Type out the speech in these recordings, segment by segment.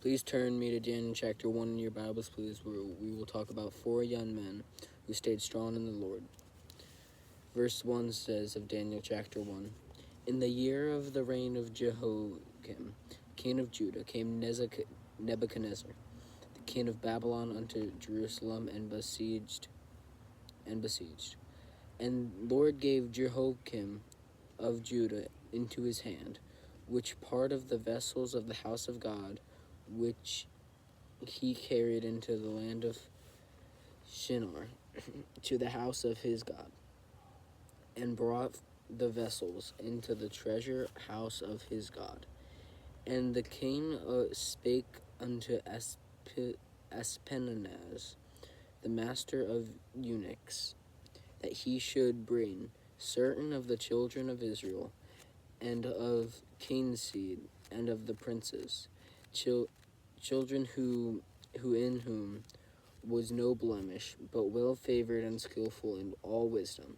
Please turn me to Daniel chapter 1 in your Bibles, please, where we will talk about 4 young men who stayed strong in the Lord. Verse 1 says of Daniel chapter 1, In the year of the reign of Jehoiakim, king of Judah, came Nebuchadnezzar, the king of Babylon, unto Jerusalem and besieged. And Lord gave Jehoiakim of Judah into his hand, which part of the vessels of the house of God, which he carried into the land of Shinar, to the house of his God, and brought the vessels into the treasure house of his God. And the king spake unto Aspenaz, the master of eunuchs, that he should bring certain of the children of Israel, and of king's seed, and of the princes, children who in whom was no blemish, but well favored and skillful in all wisdom,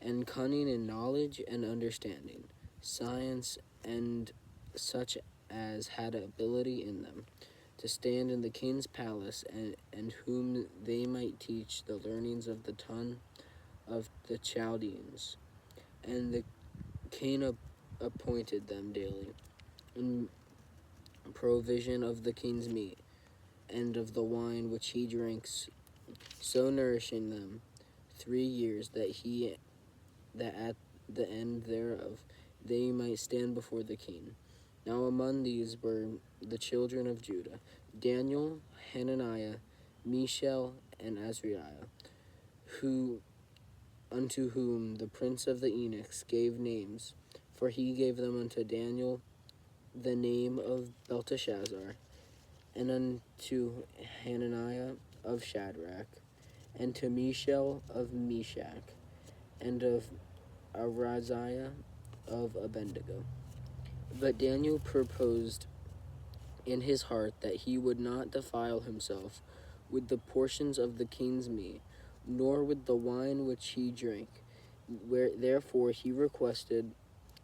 and cunning in knowledge and understanding, science, and such as had ability in them, to stand in the king's palace, and whom they might teach the learnings of the tongue of the Chaldeans. And the king appointed them daily in provision of the king's meat, and of the wine which he drinks, so nourishing them 3 years, that at the end thereof they might stand before the king. Now among these were the children of Judah, Daniel, Hananiah, Mishael, and Azariah, unto whom the prince of the eunuchs gave names, for he gave them unto Daniel the name of Belteshazzar, and unto Hananiah of Shadrach, and to Mishael of Meshach, and of Azariah of Abednego. But Daniel purposed in his heart that he would not defile himself with the portions of the king's meat, nor with the wine which he drank. Therefore he requested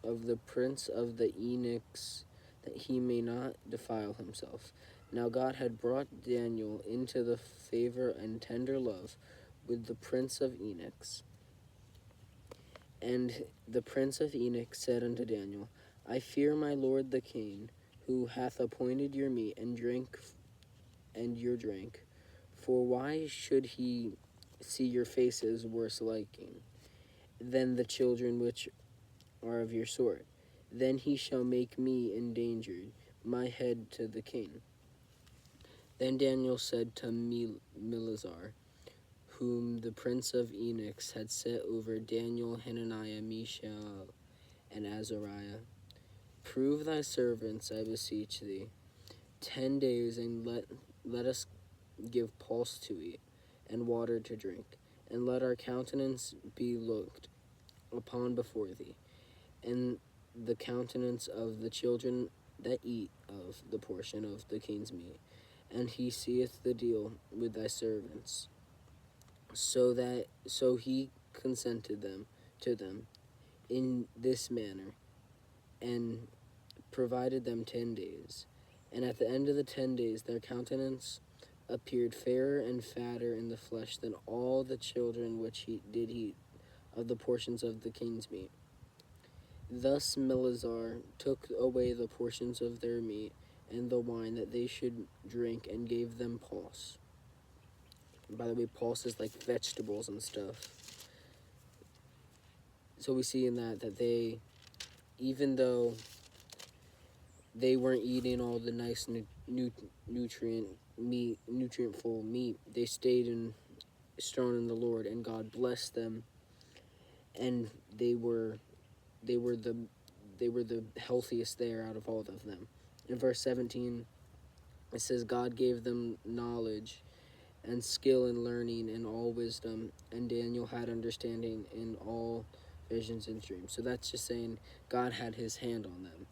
of the prince of the eunuchs that he may not defile himself. Now God had brought Daniel into the favor and tender love with the prince of eunuchs. And the prince of eunuchs said unto Daniel, I fear my lord the king, who hath appointed your meat and your drink. For why should he see your faces worse liking than the children which are of your sort? Then he shall make me endangered, my head to the king. Then Daniel said to Melazar, whom the prince of eunuchs had set over Daniel, Hananiah, Mishael, and Azariah, Prove thy servants, I beseech thee, 10 days, and let us give pulse to eat, and water to drink, and let our countenance be looked upon before thee, and the countenance of the children that eat of the portion of the king's meat. And he seeth the deal with thy servants. So he consented to them in this manner, and provided them 10 days. And at the end of the 10 days their countenance appeared fairer and fatter in the flesh than all the children which he did eat of the portions of the king's meat. Thus Melazar took away the portions of their meat and the wine that they should drink, and gave them pulse. By the way, pulse is like vegetables and stuff. So we see in that they, even though they weren't eating all the nice nutrient-full meat, they stayed strong in the Lord, and God blessed them, and they were the healthiest there out of all of them. In verse 17, it says, God gave them knowledge and skill in learning and all wisdom, and Daniel had understanding in all visions and dreams. So that's just saying God had his hand on them.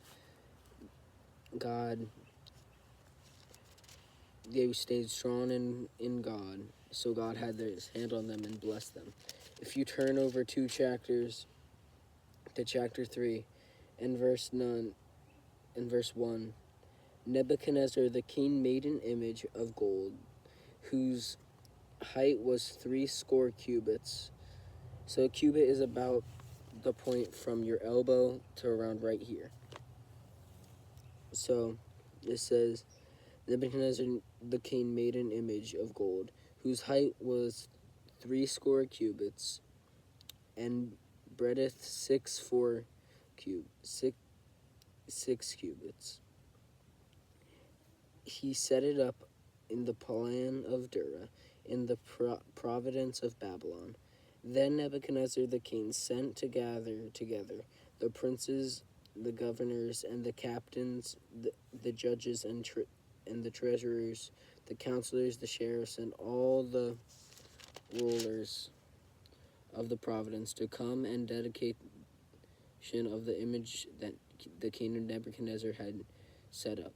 They stayed strong in God, so God had his hand on them and blessed them. If you turn over 2 chapters to chapter 3, in verse 1, Nebuchadnezzar the king made an image of gold, whose height was 60 cubits. So a cubit is about the point from your elbow to around right here. So it says, Nebuchadnezzar the king made an image of gold, whose height was 60 cubits, and breadth 6 cubits. He set it up in the plan of Dura, in the province of Babylon. Then Nebuchadnezzar the king sent to gather together the princes, the governors, and the captains, the judges, and the treasurers, the counselors, the sheriffs, and all the rulers of the province to come and dedication of the image that the king of Nebuchadnezzar had set up.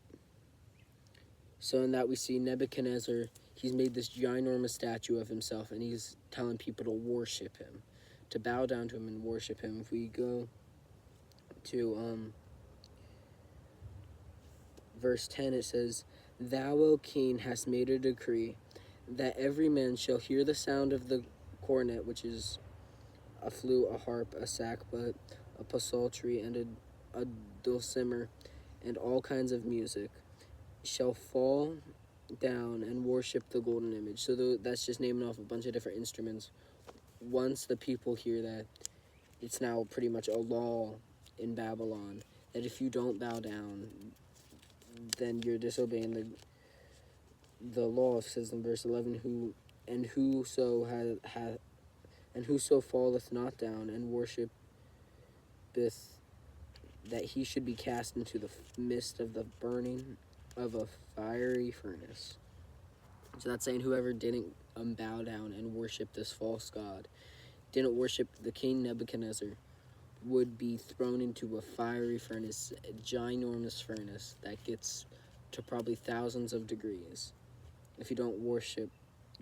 So in that we see Nebuchadnezzar, he's made this ginormous statue of himself, and he's telling people to worship him, to bow down to him and worship him. If we go to verse 10, it says, Thou, O king, hast made a decree that every man shall hear the sound of the cornet, which is a flute, a harp, a sackbut, a psaltery, and a dulcimer, and all kinds of music, shall fall down and worship the golden image. So that's just naming off a bunch of different instruments. Once the people hear that, it's now pretty much a law in Babylon that if you don't bow down, then you're disobeying the law. It says in verse 11, whoso falleth not down and worshipeth, that he should be cast into the midst of the burning of a fiery furnace. So that's saying whoever didn't bow down and worship this false god, didn't worship the king Nebuchadnezzar, would be thrown into a fiery furnace, a ginormous furnace that gets to probably thousands of degrees if you don't worship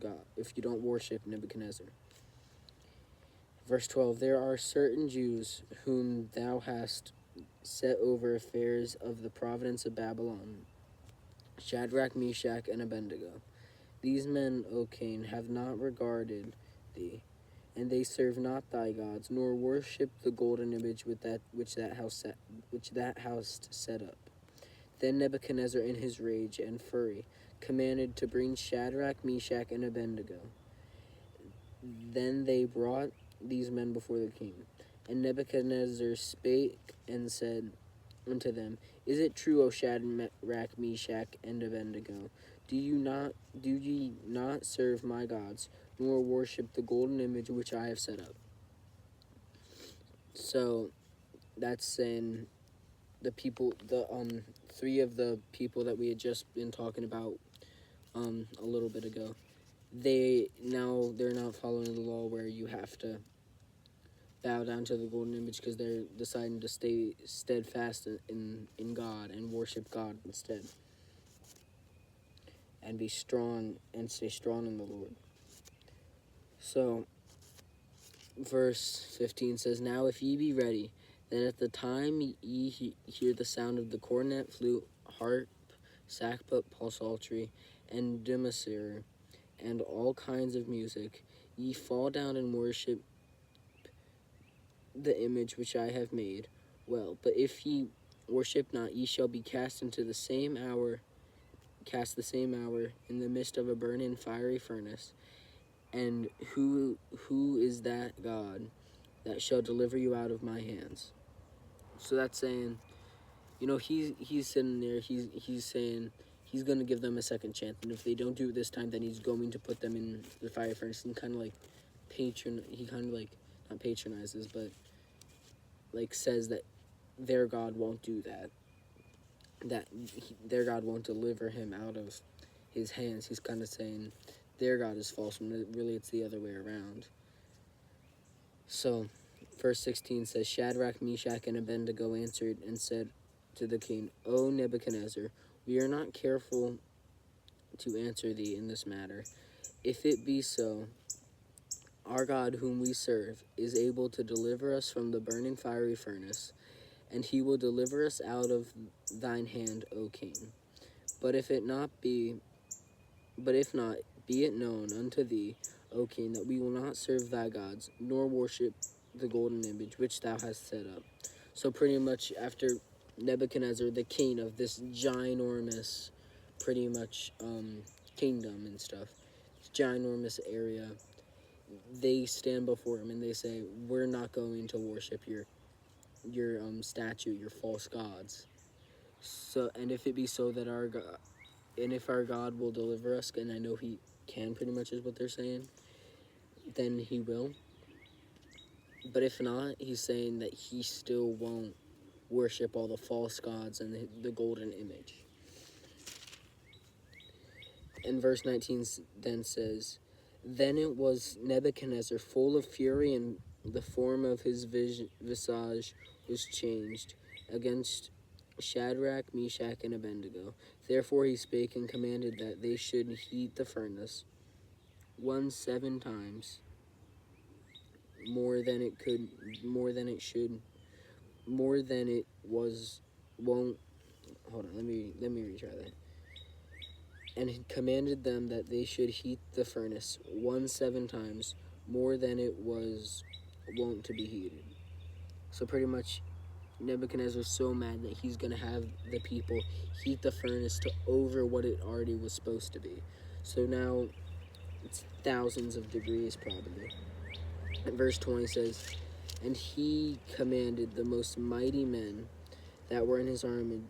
God, if you don't worship Nebuchadnezzar. Verse 12, There are certain Jews whom thou hast set over affairs of the province of Babylon, Shadrach, Meshach, and Abednego. These men, O king, have not regarded thee, and they serve not thy gods, nor worship the golden image which that house set up. Then Nebuchadnezzar, in his rage and fury, commanded to bring Shadrach, Meshach, and Abednego. Then they brought these men before the king. And Nebuchadnezzar spake and said unto them, Is it true, O Shadrach, Meshach, and Abednego? Do ye not serve my gods, nor worship the golden image which I have set up? So that's saying the people, the three of the people that we had just been talking about a little bit ago, they're not following the law where you have to bow down to the golden image, because they're deciding to stay steadfast in God and worship God instead, and be strong and stay strong in the Lord. So verse 15 says, Now if ye be ready, then at the time ye hear the sound of the cornet, flute, harp, sackbut, psaltery, and dulcimer, and all kinds of music, ye fall down and worship the image which I have made. Well, but if ye worship not, ye shall be cast the same hour in the midst of a burning fiery furnace. And who is that God that shall deliver you out of my hands? So that's saying, he's sitting there, he's saying he's going to give them a second chance, and if they don't do it this time, then he's going to put them in the fire furnace. And kind of like not patronizes, but like says that their God won't do that their God won't deliver him out of his hands. He's kind of saying their God is false, when really it's the other way around. So verse 16 says, Shadrach, Meshach, and Abednego answered and said to the king, O Nebuchadnezzar, we are not careful to answer thee in this matter. If it be so, our God whom we serve is able to deliver us from the burning fiery furnace, and he will deliver us out of thine hand, O king. But if it not be, but if not, be it known unto thee, O king, that we will not serve thy gods, nor worship the golden image which thou hast set up. So pretty much after Nebuchadnezzar, the king of this ginormous, pretty much kingdom and stuff, ginormous area, they stand before him and they say, "We're not going to worship your statue, your false gods. So, and if it be so that our God, and if our God will deliver us, and I know He can, pretty much is what they're saying, then He will. But if not, He's saying that He still won't worship all the false gods and the golden image." And verse 19 then says, "Then it was Nebuchadnezzar, full of fury, and the form of his visage was changed against Shadrach, Meshach, and Abednego. Therefore he spake and commanded that they should heat the furnace 7 times more than it could, more than it should, more than it was, won't." Hold on, let me retry that. "And he commanded them that they should heat the furnace 7 times more than it was wont to be heated." So pretty much Nebuchadnezzar's so mad that he's going to have the people heat the furnace to over what it already was supposed to be. So now it's thousands of degrees probably. And verse 20 says, "And he commanded the most mighty men that were in his army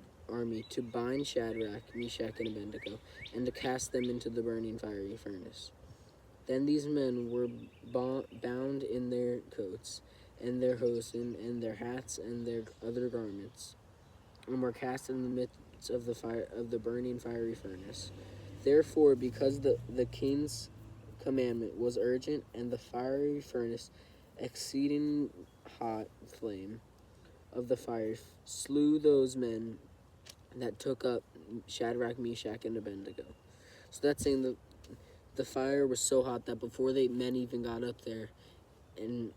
to bind Shadrach, Meshach, and Abednego, and to cast them into the burning fiery furnace. Then these men were bound in their coats, and their hosen, and their hats, and their other garments, and were cast in the midst of the burning fiery furnace. Therefore, because the king's commandment was urgent, and the fiery furnace exceeding hot flame of the fire slew those men that took up Shadrach, Meshach, and Abednego." So that's saying the fire was so hot that before men even got up there, and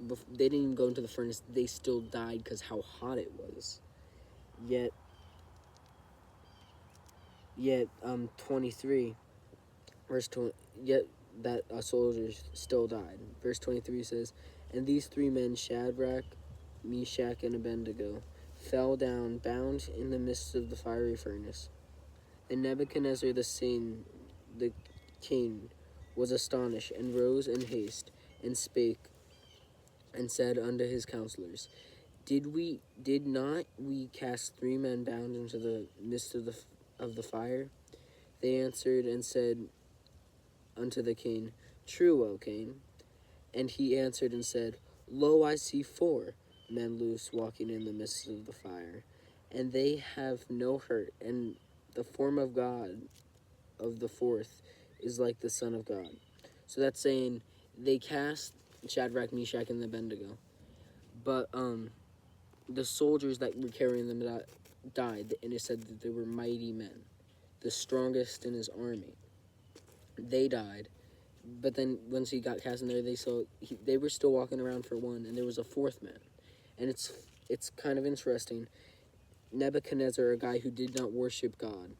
they didn't even go into the furnace, they still died because how hot it was. Yet 23, verse 20, yet that soldiers still died. Verse 23 says, "And these 3 men, Shadrach, Meshach, and Abednego, fell down, bound in the midst of the fiery furnace. And Nebuchadnezzar the king, was astonished, and rose in haste, and spake, and said unto his counselors, Did not we cast 3 men bound into the midst of the fire? They answered and said unto the king, True, O king. And he answered and said, Lo, I see 4 men loose walking in the midst of the fire, and they have no hurt, and the form of God of the 4th is like the Son of God." So that's saying they cast Shadrach, Meshach, and Abednego, but the soldiers that were carrying them died, and it said that they were mighty men, the strongest in his army. They died, but then once he got cast in there, they were still walking around for 1, and there was a 4th man. And it's kind of interesting. Nebuchadnezzar, a guy who did not worship God,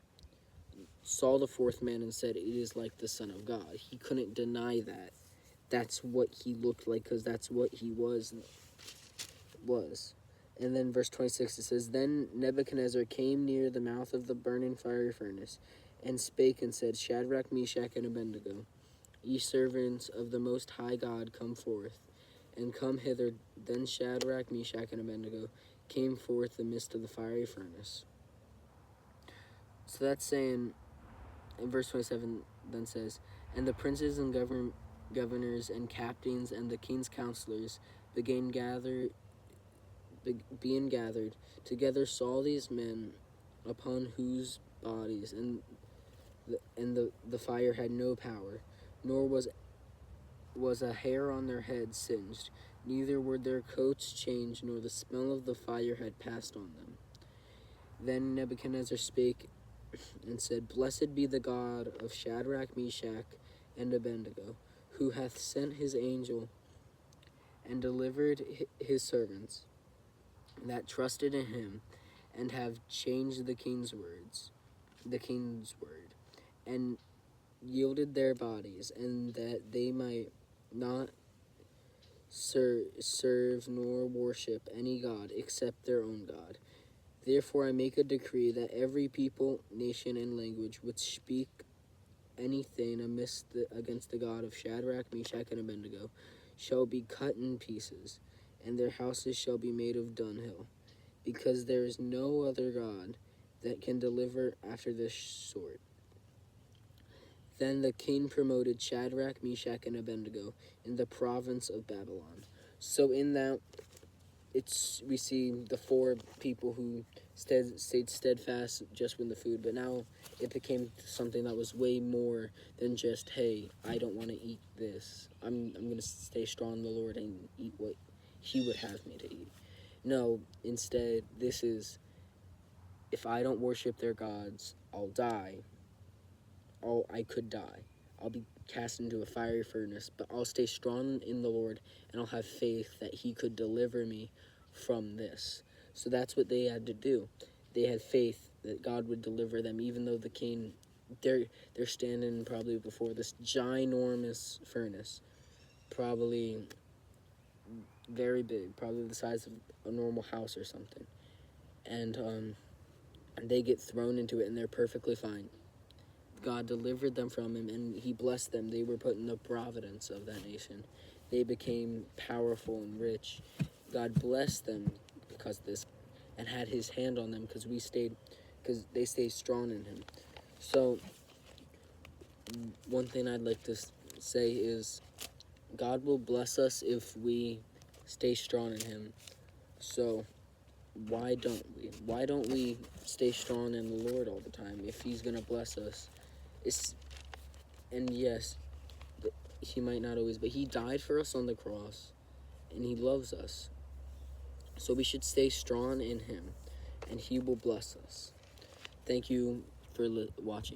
saw the 4th man and said, "It is like the Son of God." He couldn't deny that. That's what he looked like, because that's what he was. And then verse 26, it says, "Then Nebuchadnezzar came near the mouth of the burning fiery furnace, and spake and said, Shadrach, Meshach, and Abednego, ye servants of the Most High God, come forth, and come hither. Then Shadrach, Meshach, and Abednego came forth the midst of the fiery furnace." So that's saying, in verse 27 then says, "And the princes and governors and captains and the king's counselors being gathered together saw these men, upon whose bodies the fire had no power, nor was a hair on their heads singed, neither were their coats changed, nor the smell of the fire had passed on them. Then Nebuchadnezzar spake and said, Blessed be the God of Shadrach, Meshach, and Abednego, who hath sent his angel and delivered his servants that trusted in him, and have changed the king's words." the king's word, and yielded their bodies, and that they might not serve nor worship any god except their own God. Therefore I make a decree that every people, nation, and language which speak anything against the God of Shadrach, Meshach, and Abednego shall be cut in pieces, and their houses shall be made of dunghill, because there is no other God that can deliver after this sort. Then the king promoted Shadrach, Meshach, and Abednego in the province of Babylon. So in that, we see the four people who stayed steadfast just with the food, but now it became something that was way more than just, hey, I don't want to eat this. I'm going to stay strong in the Lord and eat what he would have me to eat. No, instead, this is, if I don't worship their gods, I'll die. I could die. I'll be cast into a fiery furnace, but I'll stay strong in the Lord, and I'll have faith that he could deliver me from this. So that's what they had to do. They had faith that God would deliver them, even though the king, they're standing probably before this ginormous furnace, probably very big, probably the size of a normal house or something. And they get thrown into it, and they're perfectly fine. God delivered them from him, and he blessed them. They were put in the providence of that nation. They became powerful and rich. God blessed them because of this, and had his hand on them because they stayed strong in him. So one thing I'd like to say is God will bless us if we stay strong in him. So why don't we? Why don't we stay strong in the Lord all the time if he's going to bless us? And yes, he might not always, but he died for us on the cross, and he loves us. So we should stay strong in him, and he will bless us. Thank you for watching.